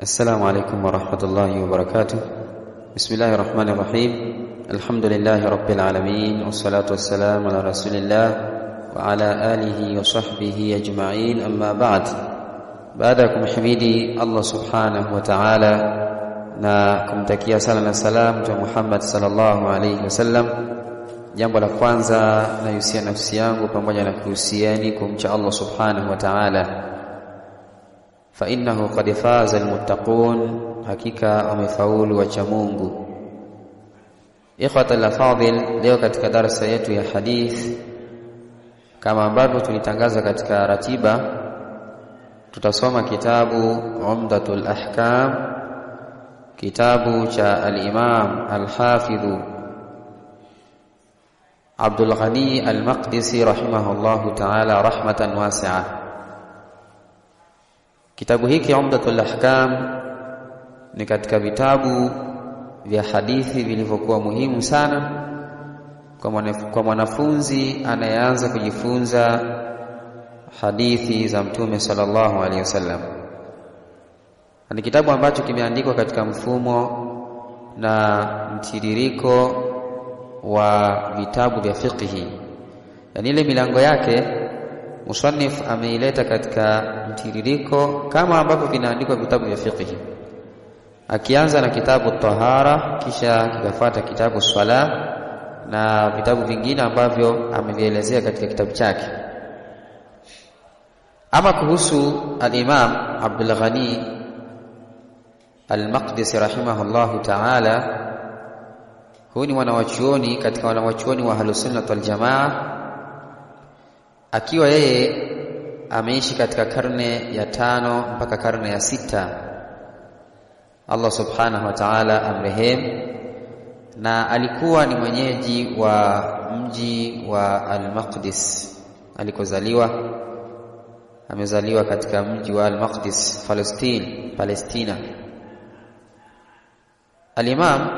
السلام عليكم ورحمة الله وبركاته. بسم الله الرحمن الرحيم. الحمد لله رب العالمين، والصلاة والسلام على رسول الله وعلى آله وصحبه أجمعين، أما بعد. Baada kumhimidi Allah subhanahu wa ta'ala na kumtakia sala na salam kwa Muhammad sallallahu alayhi wasallam, jambo la kwanza nahusia nafsi yangu pamoja na kuhusiani kumcha Allah subhanahu wa ta'ala. Fa innahu qad faza almuttaqun, hakika wamefaulu wacha Mungu. Ikhwatal afadhil, leo katika darasa yetu ya hadith, kama ambavyo tulitangaza katika ratiba, tutasoma kitabu Umdatul Ahkam, kitabu cha al-Imam al-Hafidh Abdul Ghani al-Maqdisi rahimahullahu ta'ala rahmatan wasi'a. Kitabu hiki Umdatul Ahkam ni katika vitabu vya hadithi vilivyokuwa muhimu sana kwa mwanafunzi anayeanza kujifunza hadithi za Mtume sallallahu alaihi wasallam. Ni kitabu ambacho kimeandikwa katika mfumo na mtiririko wa vitabu vya fiqhi, yani ile milango yake musannif ameileta katika mtiririko kama ambavyo vinaandikwa vitabu vya fiqhi, akianza na kitabu tahara, kisha kikafuata kitabu swala na vitabu vingine ambavyo amevielezea katika kitabu chake. Ama kuhusu al-Imam Abdul Ghani al-Maqdisi rahimahullahu ta'ala, huyu ni mwanawachuoni katika wanawachuoni wa Ahlus Sunnah wal Jamaa, akiwa yeye ameishi katika karne ya 5 mpaka karne ya 6. Allah subhanahu wa ta'ala amrehemu, na alikuwa ni mwenyeji wa mji wa Al-Maqdis alikozaliwa. Amezaliwa katika mji wa Al-Maqdis, Palestina. Al-Imam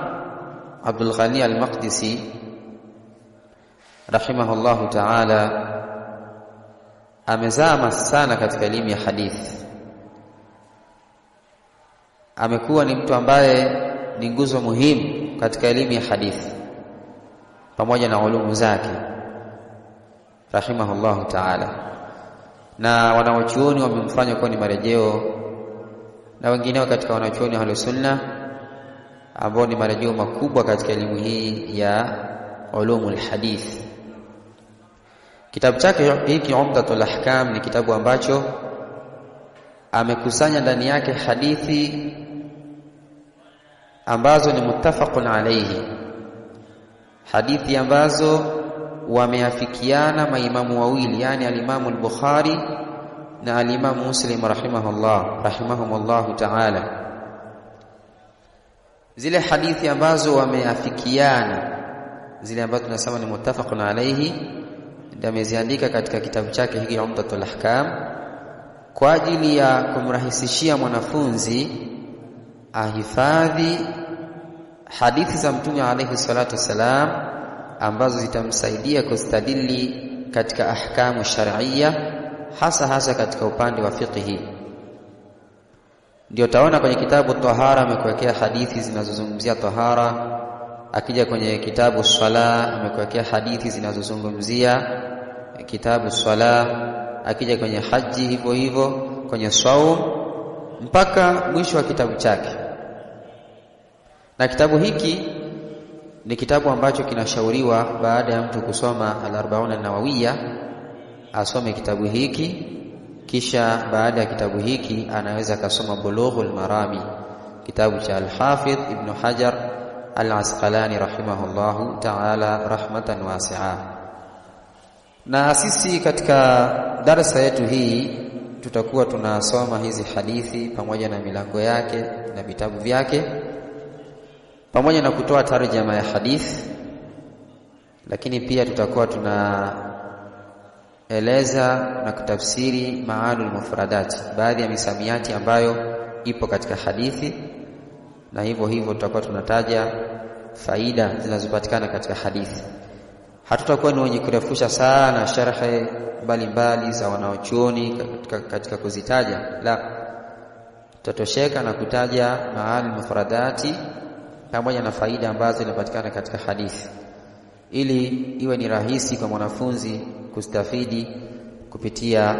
Abdul Ghani Al-Maqdisi rahimahullahu ta'ala amezama sana katika elimu ya hadithi. Amekuwa ni mtu ambaye ni nguzo muhimu katika elimu ya hadithi pamoja na ulumu zake rahimahullahu ta'ala, na wanawachuoni wamemfanya kuwa ni marejeo, na wengineo katika wanawachuoni wa Sunna ambao ni marejeo makubwa katika elimu hii ya ulumul hadith. Kitabu chake hiki Umdatul Ahkam ni kitabu ambacho amekusanya ndani yake hadithi ambazo ni muttafaqun alayhi, hadithi ambazo wameafikiana maimamu wawili, yani al-Imam al-Bukhari na al-Imam Muslim rahimahumullah ta'ala. Zile hadithi ambazo wameafikiana, zile ambazo tunasema ni muttafaqun alayhi, ndio ameziandika katika kitabu chake hiki Umdatul Ahkam kwa ajili ya kumrahisishia mwanafunzi ahifadhi hadithi za Mtume alayhi salatu wasalam ambazo zitamsaidia kustadili katika ahkamu shar'iyya, hasa katika upande wa fiqhi. Ndio taona kwenye kitabu tahara amekuwekea hadithi zinazozungumzia tahara, akija kwenye kitabu swala amekuwekea hadithi zinazozungumzia kitabu swala, akija kwenye haji hivyo hivyo, kwenye saum, mpaka mwisho wa kitabu chake. Na kitabu hiki ni kitabu ambacho kinashauriwa baada ya mtu kusoma al-Arba'un an-Nawawiyya asome kitabu hiki, kisha baada ya kitabu hiki anaweza kasoma Bulughul Marami, kitabu cha al-Hafidh Ibn Hajar al-Asqalani rahimahullahu ta'ala rahmatan wasi'a. Na sisi katika darasa yetu hii tutakuwa tunasoma hizi hadithi pamoja na milango yake na vitabu vyake, pamoja na kutoa tarjama ya hadithi, lakini pia tutakuwa tunaeleza na kutafsiri maanul mufradati, baadhi ya misamiati ambayo ipo katika hadithi, na hivyo tutakuwa tunataja faida zinazopatikana katika hadithi. Hatutakuwa ni wenye kurefusha sana sharhe mbalimbali za wanaochuoni katika kuzitaja, la, Tutatosheka na kutaja maani mufradati pamoja na faida ambazo zinapatikana katika hadithi, ili iwe ni rahisi kwa mwanafunzi kustafidi kupitia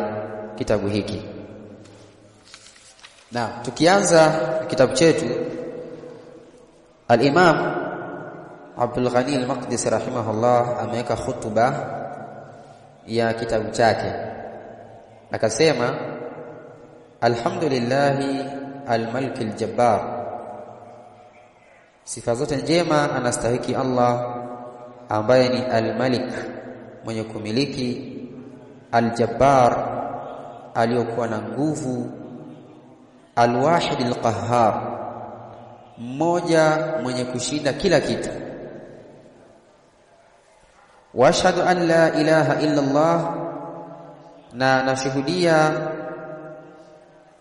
kitabu hiki. Na tukianza kitabu chetu, al-Imam Abdul Ghani al-Maqdisi rahimahullah ameweka khutba ya kitabu chake, akasema alhamdulillahi al-Malik al-Jabbar, sifa zote njema anastahiki Allah ambaye ni al-Malik, mwenye kumiliki, al-Jabbar, aliyokuwa na nguvu, al-Wahid al-Qahhar, mmoja mwenye kushinda kila kitu. Wa ashhadu an la ilaha illa Allah, na nashuhudia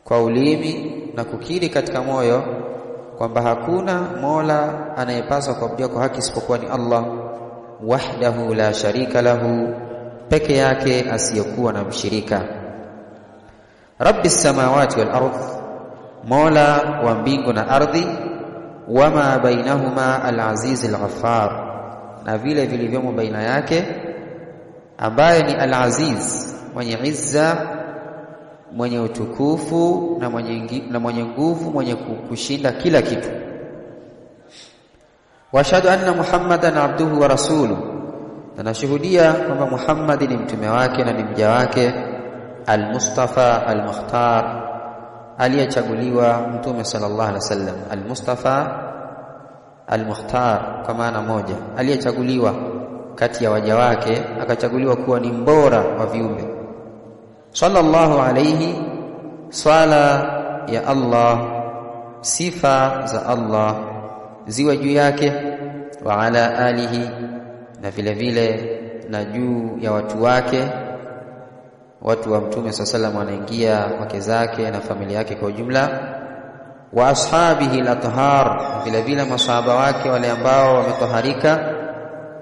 kwa ulimi na kukiri katika moyo kwamba hakuna mola anayepaswa kuabudiwa kwa haki isipokuwa ni Allah, wahdahu la sharika lahu, peke yake asiyokuwa na mshirika. Rabbis samawati wal ardh, mola wa mbingu na ardhi, wama bainahuma al-aziz al-ghaffar, na vile vilivyomo baina yake, ambaye ni al-aziz, mwenye izza, mwenye utukufu na mwenye nguvu, mwenye kushinda kila kitu. Wa ashhadu anna Muhammadan abduhu wa rasuluhu, na nashuhudia kwamba Muhammad ni mtume wake na ni mja wake, al-Mustafa al-Mukhtar, aliyechaguliwa, mtume sallallahu alaihi wasallam, al-Mustafa al-Mukhtar, kwa maana moja, aliyechaguliwa kati ya waja wake, akachaguliwa kuwa ni mbora wa viumbe. Sallallahu alayhi, swala ya Allah, sifa za Allah ziwe juu yake, wa ala alihi, na vile vile na juu ya watu wake, watu wa mtume sallallahu alayhi wasallam, wanaingia wake zake na familia yake kwa ujumla, wa ashabihi al-athhar, vile vile masahaba wake wale ambao wametoharika,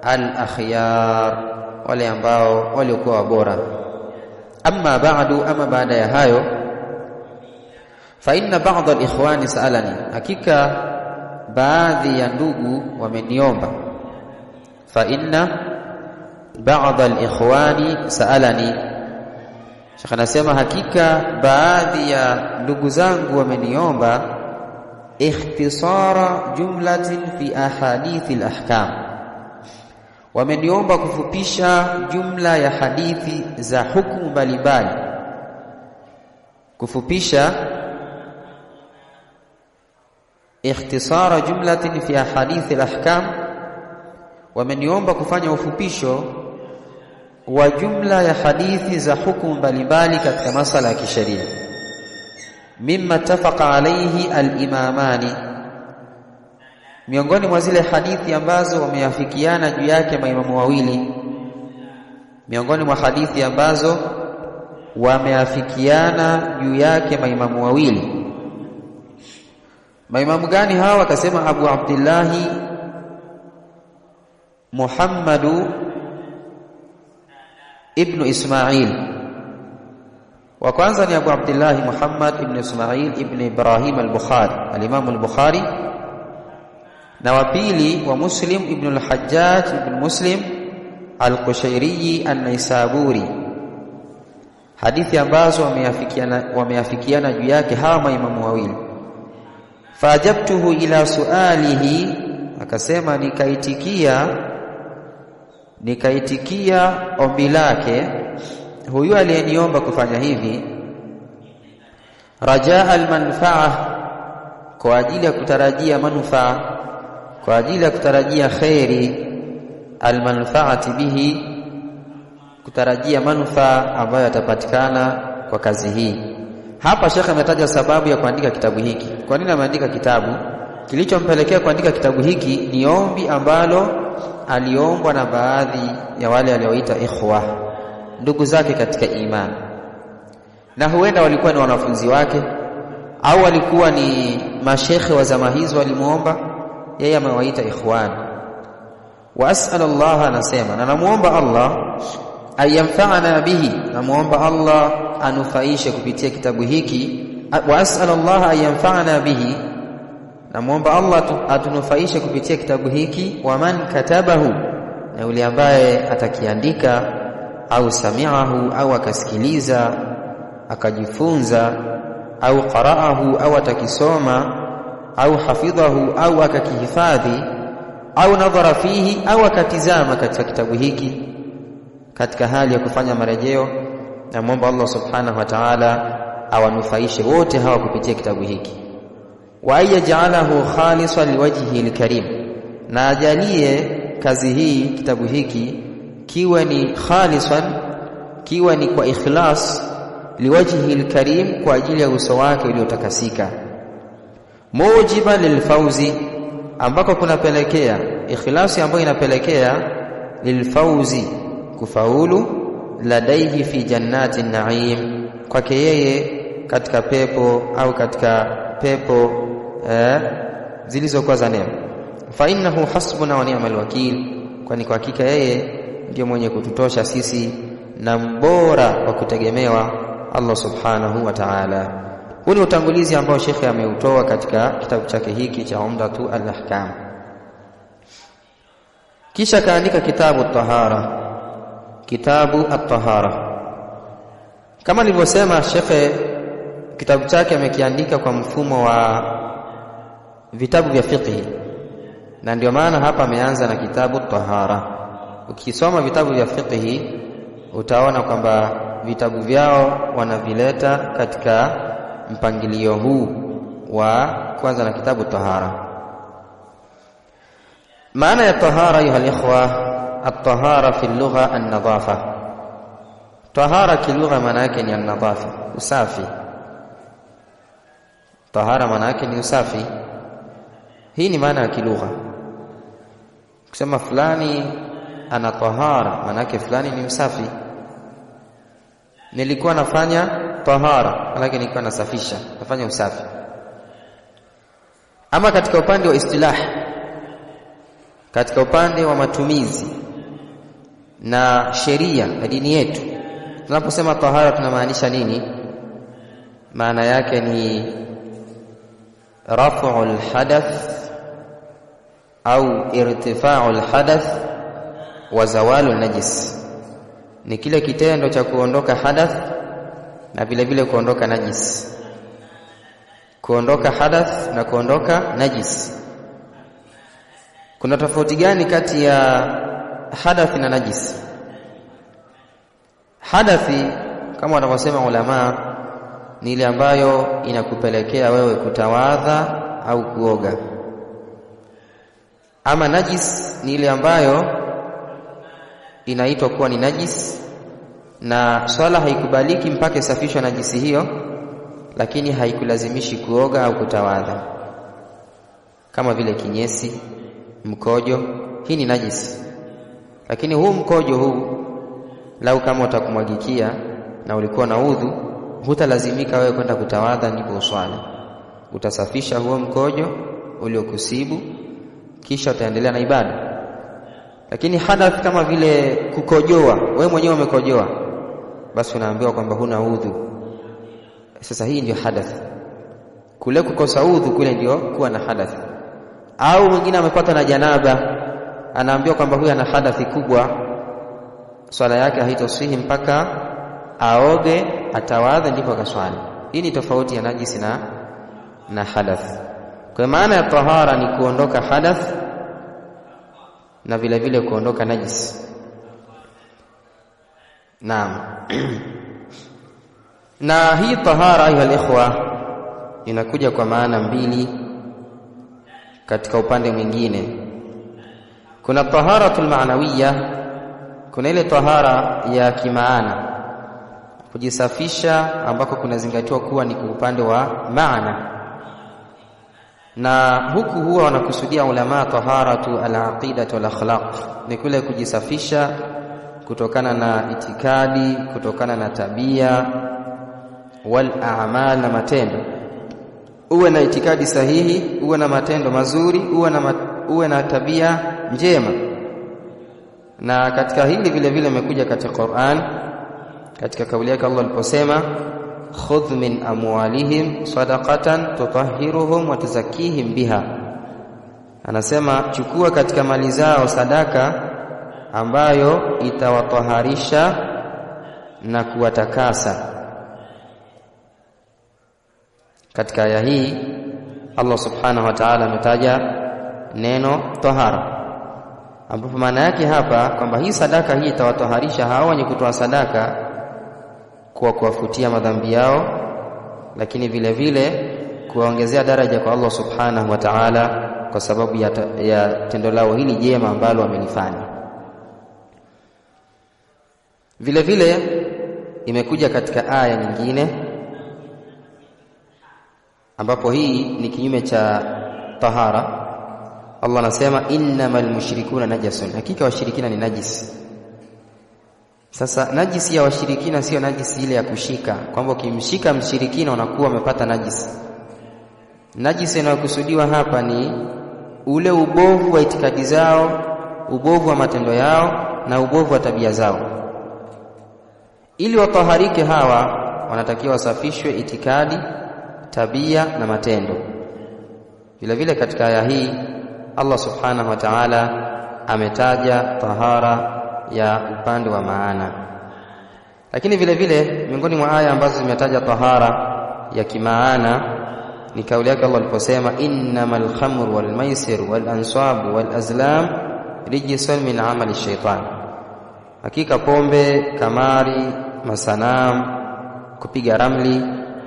al-akhyar, wale ambao waliokuwa bora. Amma ba'du, ama baada ya hayo, fa inna ba'd al-ikhwani sa'alani, hakika baadhi ya ndugu wameniomba. Fa inna ba'd al-ikhwani sa'alani, Sheikh anasema hakika baadhi ya ndugu zangu wameniomba ikhtisara jumlatin fi ahadithi al-ahkam, wameniomba kufupisha jumla ya hadithi za hukumu mbalimbali, kufupisha ikhtisara jumlatin fi ahadithi al-ahkam, wameniomba kufanya ufupisho wa jumla ya hadithi za hukumu mbalimbali katika masala ya kisheria. Mimma tafaqa alayhi al-imamani, miongoni mwa zile hadithi ambazo wameafikiana juu yake maimamu wawili, miongoni mwa hadithi ambazo wameafikiana juu yake maimamu wawili. Maimamu gani hawa? Akasema Abu Abdillahi Muhammadu ibn Ismail. Wa kwanza ni Abu Abdillahi Muhammad ibn Ismail ibn Ibrahim al-Bukhari, al-Imam al-Bukhari, na wa pili wa Muslim ibn al-Hajjaj ibn Muslim al-Qushairi an-Naisaburi, hadithi ambazo wameafikiana juu yake hawa maimamu wawili. Fajabtuhu ila sualihi, akasema nikaitikia ombi lake huyu aliyeniomba kufanya hivi, rajaa al-manfa'ah, kwa ajili ya kutarajia manufaa, kwa ajili ya kutarajia khairi, al-manfa'ati bihi, kutarajia manufaa ambayo yatapatikana kwa kazi hii. Hapa Sheikh ametaja sababu ya kuandika kitabu hiki. Kwa nini ameandika kitabu? Kilichompelekea kuandika kitabu hiki ni ombi ambalo aliombwa na baadhi ya wale alioita ikhwa, ndugu zake katika imani, na huenda walikuwa ni wanafunzi wake au walikuwa ni mashekhe wa zama hizo walimuomba yeye, amewaita ikhwan. Wa as'al Allah, anasema na namuomba Allah, ayamfa'ana bihi, namuomba Allah anufaishe kupitia kitabu hiki wa as'al Allah an yanfa'ana bihi, na muomba Allah atunufaishe kupitia kitabu hiki. Wa man katabahu, na yule ambaye atakiandika, au sami'ahu, au akasikiliza akajifunza, au qara'ahu, au atakisoma, au hafidhahu, au akakihifadhi, au nadhara fihi, au akatizama katika kitabu hiki katika hali ya kufanya marejeo. Na muomba Allah subhanahu wa ta'ala awanufaishe wote hawa kupitia kitabu hiki. Wa ayja'alahu khalisan liwajhihi alkarim, na ajalie kazi hii, kitabu hiki kiwe ni khalisan, kiwe ni kwa ikhlas, liwajhihi alkarim, kwa ajili ya uso wake uliotakasika. Mujiba lilfauzi, ambako kunapelekea ikhlasi, ambayo inapelekea lilfauzi, kufaulu, ladaihi fi jannati naim, kwake yeye katika pepo, au katika pepo zilizokuwa za neema. Fa innahu hasbuna wa ni'mal wakil, kwani kwa hakika yeye ndiye mwenye kututosha sisi na mbora wa kutegemewa, Allah subhanahu wa ta'ala. Huu ni utangulizi ambao shekhe ameutoa katika kitabu chake hiki cha Umdatu al-Ahkam. Kisha kaandika kitabu at-tahara, kitabu at-tahara. Kama nilivyosema, shekhe kitabu chake amekiandika kwa mfumo wa vitabu vya fiqh, na ndio maana hapa ameanza na kitabu at-tahara. Ukisoma vitabu vya fiqh utaona kwamba vitabu vyao wanavileta katika mpangilio huu wa kwanza na kitabu tahara. Maana ya tahara ayuha alikhwa, at-tahara fi lugha an-nadhafa. Tahara kilugha maana yake ni an-nadhafa, usafi. Tahara maana yake ni usafi. Hii ni maana ya kilugha. Kusema fulani ana tahara, maana yake fulani ni msafi. Nilikuwa nafanya tahara, lakini nilikuwa nasafisha, nafanya usafi. Ama katika upande wa istilah, katika upande wa matumizi na sheria na dini yetu, tunaposema tahara tunamaanisha nini? Maana yake ni raf'ul hadath au irtifa'ul hadath wa zawalun najis. Ni kile kitendo cha kuondoka hadath na vile vile kuondoka najis. Kuondoka hadath na kuondoka najis. Kuna tofauti gani kati ya hadath na najis? Hadathi kama wanavyosema ulama ni ile ambayo inakupelekea wewe kutawadha au kuoga. Ama najis ni ile ambayo inaitwa kuwa ni najis, na swala haikubaliki mpaka isafishwe najisi hiyo, lakini haikulazimishi kuoga au kutawadha. Kama vile kinyesi, mkojo, hii ni najisi. Lakini huu mkojo huu, lau kama utakumwagikia na ulikuwa na udhu, hutalazimika wewe kwenda kutawadha ndipo uswali. Utasafisha huo mkojo uliokusibu, kisha utaendelea na ibada. Lakini hadath kama vile kukojoa, wewe mwenyewe umekojoa, basi unaambiwa kwamba huna udhu. Sasa hii ndio hadath. Kule kukosa udhu kule ndio kuwa na hadath. Au mwingine amepata na janaba, anaambiwa kwamba huyu ana hadathi kubwa, swala yake haitosihi mpaka aoge, atawadha ndipo akaswali. Hii ni tofauti ya najisi na hadath. Kwa maana ya tahara ni kuondoka hadath na vile vile kuondoka najis. Naam. Na hii tahara ayuha alikhwa inakuja kwa maana mbili katika upande mwingine. Kuna taharatul ma'nawiyya, kuna ile tahara ya kimaana, kujisafisha ambako kunazingatiwa kuwa ni upande wa maana. Na huku huwa wanakusudia ulama taharatu al-aqidatu wal-akhlaq, ni kule kujisafisha kutokana na itikadi, kutokana na tabia, wal a'mal, na matendo. Uwe na itikadi sahihi, uwe na matendo mazuri, uwe na tabia njema. Na katika hili vile vile imekuja katika Qur'an, katika kauli yake Allah aliposema khudh min amwalihim sadaqatan tutahhiruhum wa tuzakkihim biha, anasema chukua katika mali zao sadaka ambayo itawataharisha na kuwatakasa. Katika aya hii Allah subhanahu wa ta'ala ametaja neno tahara, ambapo maana yake hapa kwamba hii sadaka hii itawataharisha hao wenye kutoa sadaka kwa kuwafutia madhambi yao, lakini vile vile kuwaongezea daraja kwa Allah subhanahu wa ta'ala kwa sababu ya tendo lao hili jema ambalo wamelifanya. Vile vile imekuja katika aya nyingine ambapo hii ni kinyume cha tahara. Allah anasema innamal mushrikuna najasun, hakika washirikina ni najisi. Sasa najisi ya washirikina sio najisi ile ya kushika, kwamba ukimshika mshirikina unakuwa umepata najisi. Najisi inayokusudiwa hapa ni ule ubovu wa itikadi zao, ubovu wa matendo yao na ubovu wa tabia zao. Ili wataharike hawa wanatakiwa wasafishwe itikadi, tabia na matendo. Vile vile katika aya hii Allah subhanahu wa ta'ala ametaja tahara ya upande wa maana, lakini vile vile miongoni mwa aya ambazo zimetaja tahara ya kimaana ni kauli yake Allah aliposema innamal khamru wal maisir wal ansab wal azlam rijsun min amali shaitan, hakika pombe, kamari, masanam, kupiga ramli,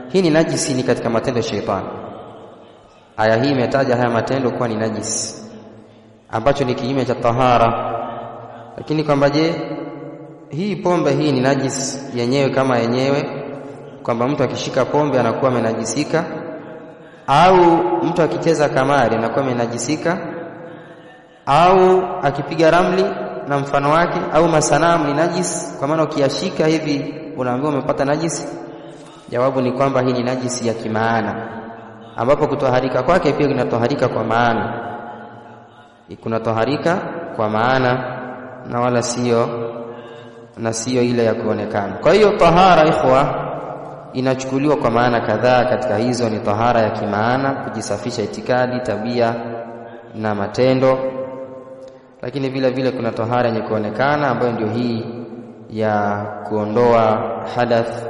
hii ni najisi, ni katika matendo ya shaitani. Aya hii imetaja haya matendo kuwa ni najisi, ambacho ni kinyume cha tahara. Lakini kwamba je, hii pombe hii ni najisi yenyewe kama yenyewe, kwamba mtu akishika pombe anakuwa amenajisika, au mtu akicheza kamari anakuwa amenajisika, au akipiga ramli na mfano wake, au masanamu ni najisi kwa maana ukiyashika hivi unaambiwa umepata najisi? Jawabu ni kwamba hii ni najisi ya kimaana, ambapo kutoharika kwake pia kunatoharika kwa maana, kunatoharika kwa maana na wala sio ile ya kuonekana. Kwa hiyo tahara ikhwa inachukuliwa kwa maana kadhaa. Katika hizo ni tahara ya kimaana, kujisafisha itikadi, tabia na matendo, lakini vile vile kuna tahara yenye kuonekana ambayo ndio hii ya kuondoa hadath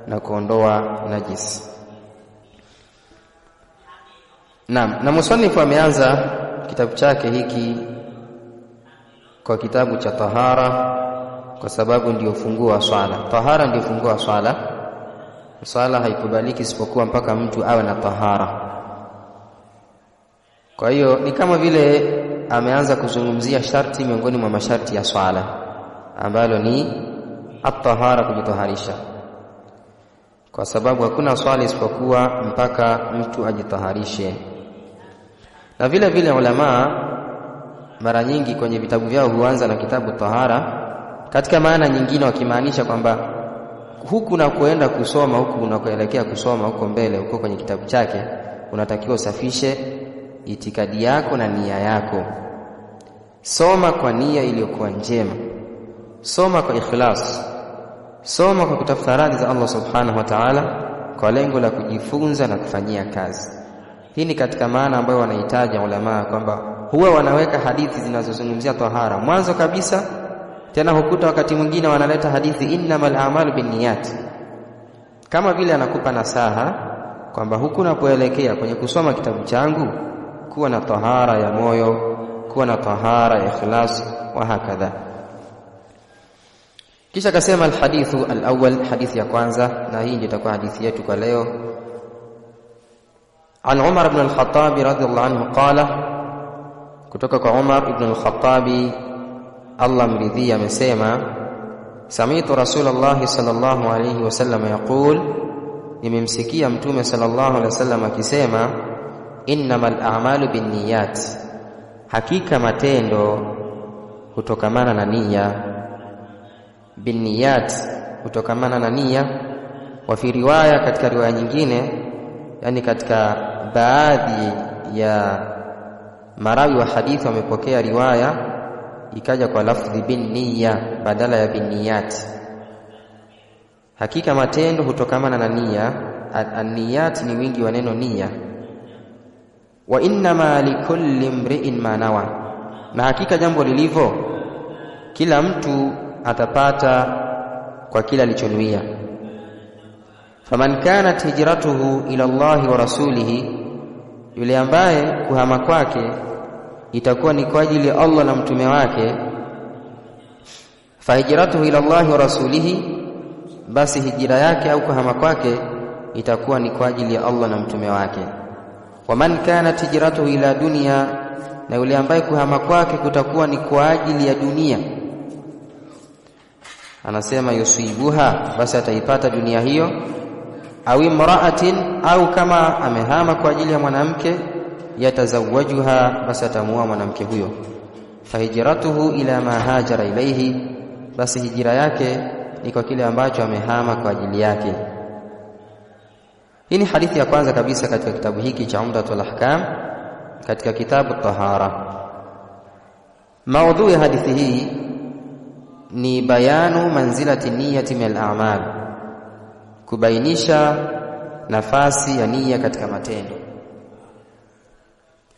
na kuondoa najis. Naam, na musanifu ameanza kitabu chake hiki kwa kitabu cha tahara kwa sababu ndio funguo wa swala. Tahara ndio funguo wa swala. Swala haikubaliki isipokuwa mpaka mtu awe na tahara. Kwa hiyo ni kama vile ameanza kuzungumzia sharti miongoni mwa masharti ya swala ambalo ni at-tahara, kujitaharisha, kwa sababu hakuna swala isipokuwa mpaka mtu ajitaharishe. Na vile vile ulama mara nyingi kwenye vitabu vyao huanza na kitabu tahara katika maana nyingine, wakimaanisha kwamba huku na kuenda kusoma, huku unakoelekea kusoma huko mbele, huko kwenye kitabu chake unatakiwa usafishe itikadi yako na nia yako. Soma kwa nia iliyokuwa njema, soma kwa ikhlas, soma kwa kutafuta radhi za Allah subhanahu wa ta'ala kwa lengo la kujifunza na kufanyia kazi. Hii ni katika maana ambayo wanahitaji ulama, kwamba huwa wanaweka hadithi zinazozungumzia tahara mwanzo kabisa. Tena hukuta wakati mwingine wanaleta hadithi innamal a'malu binniyat, kama vile anakupa nasaha kwamba huku unapoelekea kwenye kusoma kitabu changu kuwa na tahara ya moyo, kuwa na tahara ya ikhlas wa hakadha. Kisha akasema alhadithu alawwal, hadithi ya kwanza, na hii ndio itakuwa hadithi yetu kwa leo. An Umar ibn al-Khattab radhiyallahu anhu qala, kutoka kwa Umar ibn al-Khattab Allah mridhi amesema, sami'tu Rasulullah sallallahu alayhi wasallam yaqul, nimemsikia mtume sallallahu alayhi wasallam akisema, innamal a'malu binniyat, hakika matendo hutokamana na nia. Binniyat hutokamana na nia. Wa fi riwaya, katika riwaya nyingine, yani katika baadhi ya marawi wa hadithi wamepokea riwaya ikaja kwa lafdhi binniya badala ya binniyat. Hakika matendo hutokamana na nia. An-niyat ni wingi wa neno nia. Wa innama likulli imri'in ma nawa, na hakika jambo lilivyo, kila mtu atapata kwa kila alichonuia. Faman kanat hijratuhu ila Allah wa rasulihi, yule ambaye kuhama kwake itakuwa ni kwa ajili ya Allah na mtume wake, fa hijratuhu ila Allah wa rasulihi, basi hijra yake au kuhama kwake itakuwa ni kwa ajili ya Allah na mtume wake. Waman kanat hijratuhu ila dunya, na yule ambaye kuhama kwake kutakuwa ni kwa ajili ya dunia, anasema yusibuha, basi ataipata dunia hiyo. Au imra'atin, au kama amehama kwa ajili ya mwanamke, yatazawajuha, basi atamuoa mwanamke huyo. Fahijratuhu ila ma hajara ilayhi, basi hijira yake ni kwa kile ambacho amehama kwa ajili yake. Hii ni hadithi ya kwanza kabisa katika kitabu hiki cha Umdatul Ahkam, katika kitabu Tahara. Maudhui ya hadithi hii ni bayanu manzilati niyati min al-a'mal, kubainisha nafasi ya nia katika matendo.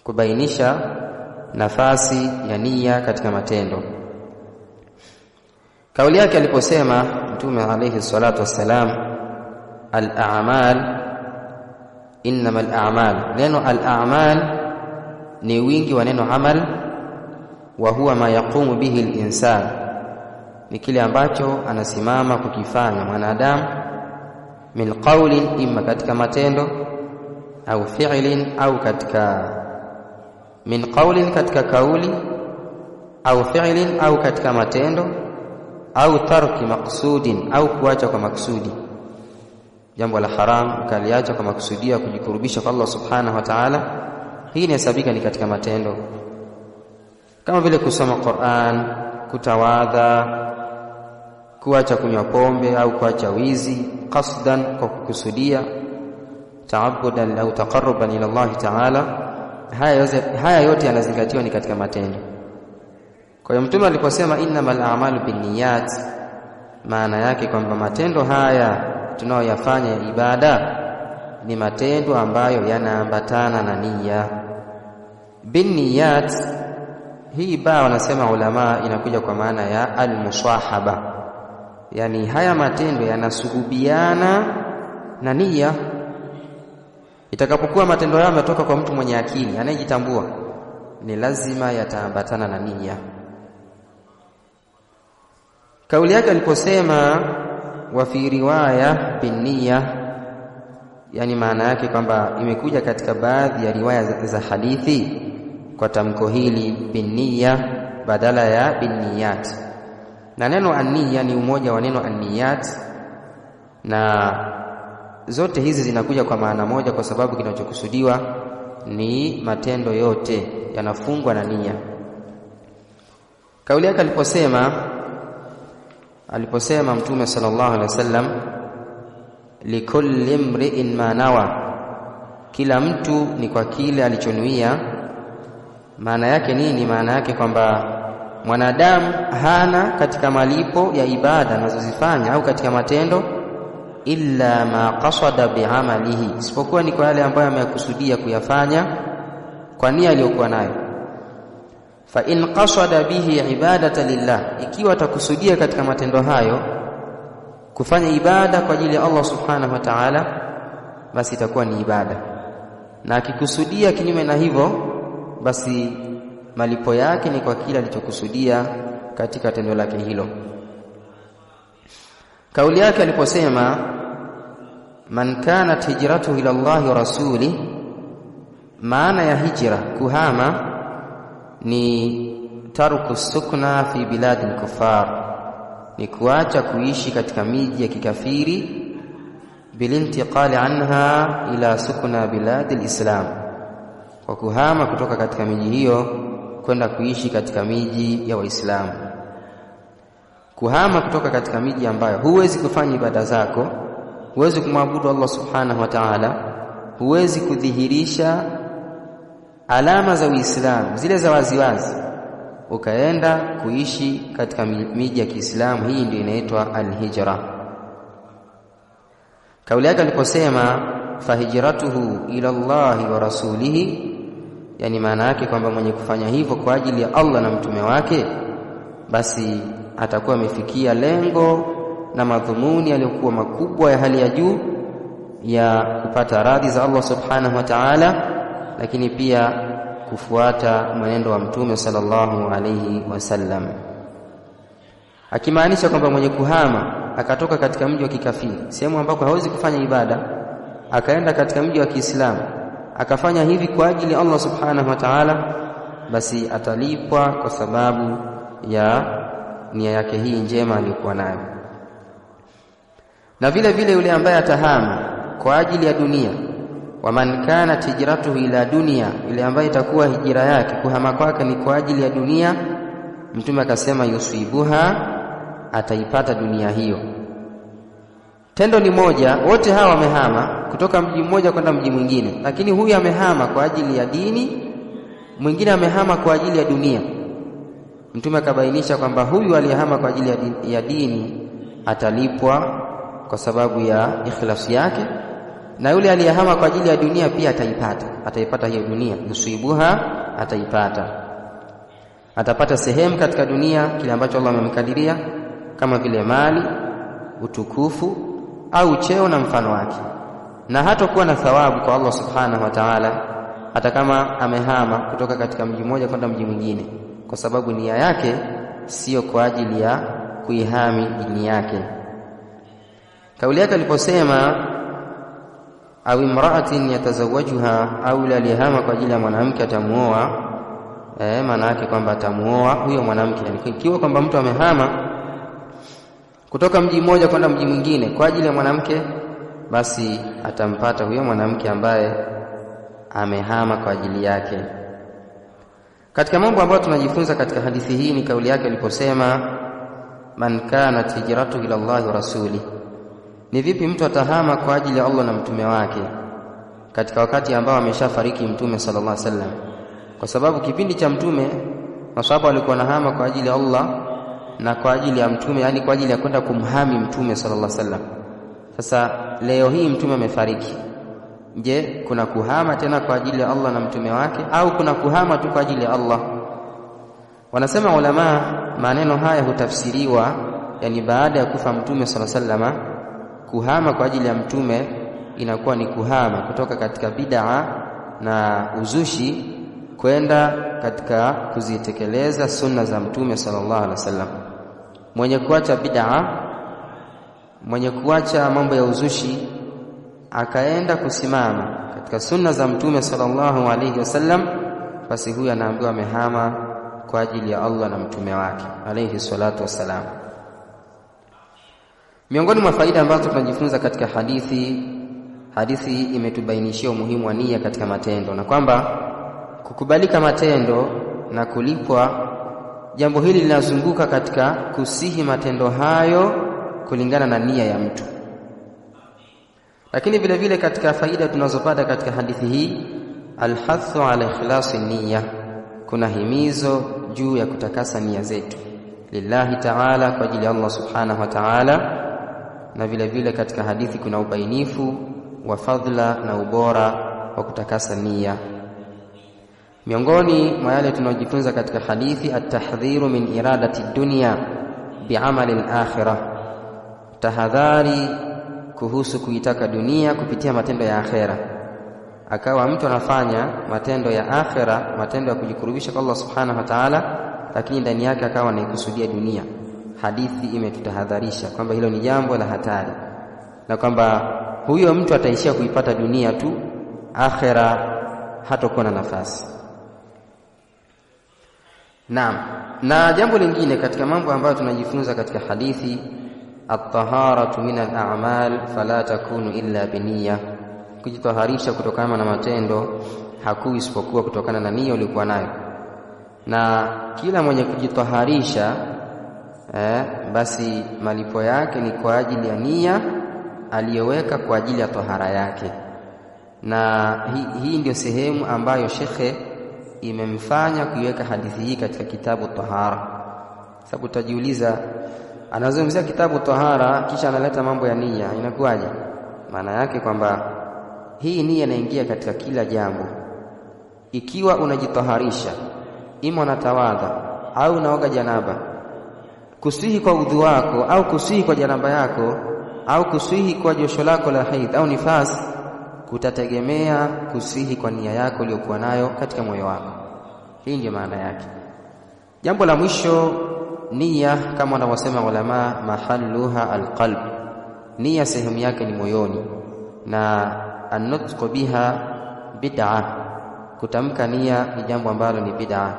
Kubainisha nafasi ya nia katika matendo. Kauli yake aliposema Mtume alayhi salatu wassalam, al-a'mal innama al-a'mal. Neno al-a'mal ni wingi wa neno amal, wa huwa ma yaqumu bihi al-insan, ni kile ambacho anasimama kukifanya mwanadamu, min qawlin, imma katika matendo, au fi'lin, au katika min qawlin, katika kauli, au fi'lin, au katika matendo, au tarki maqsudin, au kuacha kwa maksudi. Jambo la haram ukaliacha kwa makusudia kujikurubisha kwa Allah subhanahu wa ta'ala, hii inahesabika ni katika matendo, kama vile kusoma Qur'an, kutawadha, kuacha kunywa pombe au kuacha wizi, qasdan, kwa kukusudia, ta'abbudan au taqarruban ila Allah ta'ala. Haya yote yanazingatiwa ni katika matendo. Kwa hiyo Mtume aliposema innamal a'malu binniyat, maana yake kwamba matendo haya tunayoyafanya ya ibada ni matendo ambayo yanaambatana na nia. Binniyat, hii ba wanasema ulama inakuja kwa maana ya al-musahaba, yani haya matendo yanasuhubiana na nia. Itakapokuwa matendo haya yametoka kwa mtu mwenye akili anayejitambua, ni lazima yataambatana na nia. Kauli yake aliposema wa fi riwaya binniya, yani maana yake kwamba imekuja katika baadhi ya riwaya za hadithi kwa tamko hili binniya badala ya binniyat. Na neno an-niyya ni umoja wa neno an-niyat, na zote hizi zinakuja kwa maana moja, kwa sababu kinachokusudiwa ni matendo yote yanafungwa na nia. Kauli yake aliposema Mtume sallallahu alaihi wasallam, likulli imri'in ma nawa, kila mtu ni kwa kile alichonuia. Maana yake nini? Maana yake kwamba mwanadamu hana katika malipo ya ibada anazozifanya au katika matendo illa ma qasada bi'amalihi, isipokuwa ni kwa yale ambayo amekusudia kuyafanya kwa nia aliyokuwa nayo. Fa in qasada bihi ibadata lillah, ikiwa atakusudia katika matendo hayo kufanya ibada kwa ajili ya Allah subhanahu wa ta'ala, basi itakuwa ni ibada. Na akikusudia kinyume na hivyo, basi malipo yake ni kwa kile alichokusudia katika tendo lake hilo. Kauli yake aliposema man kanat hijratuhu ila Allah wa rasuli, maana ya hijra, kuhama, ni taruku sukna fi biladi al-kuffar, ni kuacha kuishi katika miji ya kikafiri, bilintiqali anha ila sukna biladi al-islam, kwa kuhama kutoka katika miji hiyo kwenda kuishi katika miji ya Waislamu. Kuhama kutoka katika miji ambayo huwezi kufanya ibada zako, huwezi kumwabudu Allah subhanahu wa ta'ala, huwezi kudhihirisha alama za Uislamu zile za waziwazi, ukaenda kuishi katika miji ya Kiislamu, hii ndio inaitwa al-hijra. Kauli yake aliposema fahijratuhu ila Allahi wa rasulihi, yani maana yake kwamba mwenye kufanya hivyo kwa ajili ya Allah na mtume wake, basi atakuwa amefikia lengo na madhumuni yaliyokuwa makubwa ya hali ya juu ya kupata radhi za Allah subhanahu wa ta'ala, lakini pia kufuata mwenendo wa mtume sallallahu alayhi wasallam, akimaanisha kwamba mwenye kuhama akatoka katika mji wa kikafiri, sehemu ambako hawezi kufanya ibada, akaenda katika mji wa Kiislamu akafanya hivi kwa ajili ya Allah subhanahu wa ta'ala, basi atalipwa kwa sababu ya nia yake hii njema aliyokuwa nayo. Na vile vile yule ambaye atahama kwa ajili ya dunia, wa man kanat hijratuhu ila dunia, yule ambaye itakuwa hijira yake, kuhama kwake ni kwa ajili ya dunia, mtume akasema yusibuha, ataipata dunia hiyo. Tendo ni moja, wote hawa wamehama kutoka mji mmoja kwenda mji mwingine, lakini huyu amehama kwa ajili ya dini, mwingine amehama kwa ajili ya dunia. Mtume akabainisha kwamba huyu aliyehama kwa ajili ya dini atalipwa kwa sababu ya ikhlasi yake, na yule aliyehama kwa ajili ya dunia pia ataipata hiyo dunia. Yusibuha, atapata sehemu katika dunia kile ambacho Allah amemkadiria, kama vile mali, utukufu au cheo na mfano wake, na hatakuwa na thawabu kwa Allah subhanahu wa ta'ala hata kama amehama kutoka katika mji mmoja kwenda mji mwingine, kwa sababu nia yake sio kwa ajili ya kuihami dini yake. Kauli yake aliposema au imra'atin yatazawajuha, au aliyehama kwa ajili ya mwanamke atamuoa, maana yake kwamba atamuoa huyo mwanamke. Yani ikiwa kwamba mtu amehama kutoka mji mmoja kwenda mji mwingine kwa ajili ya mwanamke, basi atampata huyo mwanamke ambaye amehama kwa ajili yake. Katika mambo ambayo tunajifunza katika hadithi hii ni kauli yake aliposema man kanat hijratuhu ila Allah wa rasuli. Ni vipi mtu atahama kwa ajili ya Allah na mtume wake katika wakati ambao ameshafariki mtume sallallahu alaihi wasallam? Kwa sababu kipindi cha mtume masahaba walikuwa nahama kwa ajili ya Allah na kwa ajili ya mtume, yani kwa ajili ya kwenda kumhami mtume sallallahu alaihi wasallam. Sasa leo hii mtume amefariki, je, kuna kuhama tena kwa ajili ya Allah na mtume wake, au kuna kuhama tu kwa ajili ya Allah? Wanasema ulama, maneno haya hutafsiriwa, yani baada ya kufa mtume sallallahu alaihi wasallam, kuhama kwa ajili ya mtume inakuwa ni kuhama kutoka katika bid'a na uzushi kwenda katika kuzitekeleza sunna za mtume sallallahu alaihi wasallam. Mwenye kuacha bid'a, mwenye kuacha mambo ya uzushi akaenda kusimama katika sunna za mtume sallallahu alaihi wasallam, basi huyu anaambiwa amehama kwa ajili ya Allah na mtume wake alayhi salatu wassalam. Miongoni mwa faida ambazo tunajifunza katika hadithi imetubainishia umuhimu wa nia katika matendo, na kwamba kukubalika matendo na kulipwa, jambo hili linazunguka katika kusihi matendo hayo kulingana na nia ya mtu. Lakini vile vile katika faida tunazopata katika hadithi hii, alhathu ala ikhlasi niyya, kuna himizo juu ya kutakasa nia zetu lillahi ta'ala, kwa ajili ya Allah subhanahu wa ta'ala. Na vile vile katika hadithi kuna ubainifu wa fadhila na ubora wa kutakasa nia. Miongoni mwa yale tunayojifunza katika hadithi, at-tahdhiru min iradati dunya bi'amali al-akhirah, tahadhari kuhusu kuitaka dunia kupitia matendo ya akhera. Akawa mtu anafanya matendo ya akhera, matendo ya kujikurubisha kwa Allah subhanahu wa ta'ala, lakini ndani yake akawa anaikusudia dunia. Hadithi imetutahadharisha kwamba hilo ni jambo la hatari, na kwamba huyo mtu ataishia kuipata dunia tu, akhera hatakuwa na nafasi. Naam, na jambo lingine katika mambo ambayo tunajifunza katika hadithi, at-taharatu min al-a'mal fala takunu illa biniyya, kujitaharisha kutokana na matendo hakui isipokuwa kutokana na nia uliokuwa nayo. Na kila mwenye kujitaharisha basi malipo yake ni kwa ajili ya nia aliyoweka kwa ajili ya tahara yake. Na hii ndio sehemu ambayo shekhe imemfanya kuiweka hadithi hii katika kitabu tahara. Sababu utajiuliza, anazungumzia kitabu tahara kisha analeta mambo ya nia, inakuwaje? Maana yake kwamba hii nia inaingia katika kila jambo. Ikiwa unajitaharisha, ima unatawadha au unaoga janaba, kusihi kwa udhu wako au kusihi kwa janaba yako au kusihi kwa josho lako la haidh au nifas, kutategemea kusihi kwa nia yako uliyokuwa nayo katika moyo wako. Hii ndio maana yake. Jambo la mwisho, nia kama wanavyosema ulama, mahalluha alqalb. Nia sehemu yake ni moyoni, na an-nutqu biha bid'ah. Kutamka nia ni jambo ambalo ni bid'ah.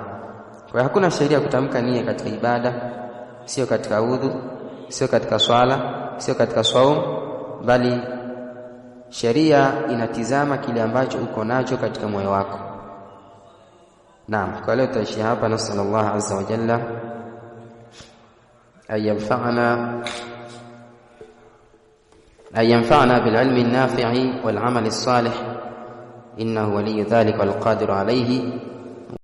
Kwa hakuna sheria kutamka nia katika ibada, sio katika udhu, sio katika swala, sio katika saum, bali sheria inatizama kile ambacho uko nacho katika moyo wako. Naam, kwa leo tutaishi hapa. Nasallallahu azza wa jalla أن ينفعنا بالعلم النافع والعمل الصالح إنه ولي ذلك والقادر عليه.